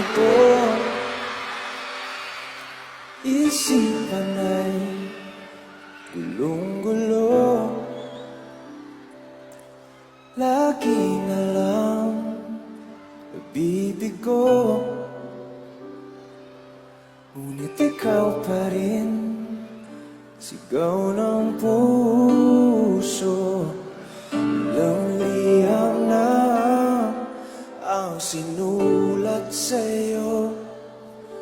ito. Isipan ay gulong-gulo, lagi na lang nabibigo. Ngunit ikaw pa rin, sigaw ng puso. Ilang liham na ang sinulat sa'yo,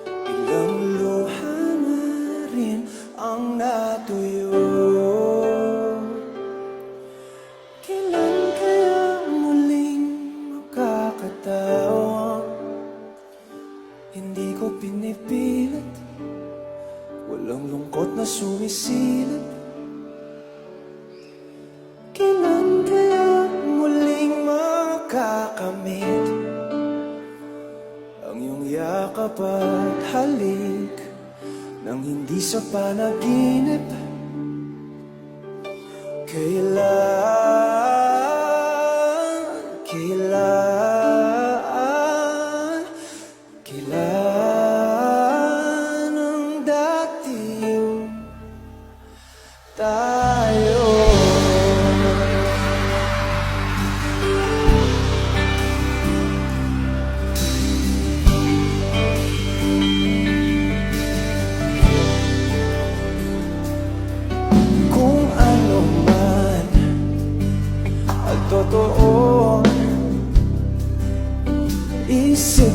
ilang luha na rin ang natuyo. Kailan kaya muling makakatawa? Hindi ko pinipilit, walang lungkot na sumisilat. Kailan kaya muling makakamit ang iyong yakap at halik nang hindi sa panaginip? Kailan ang dating tayo? Kung ano man ang totoo, isip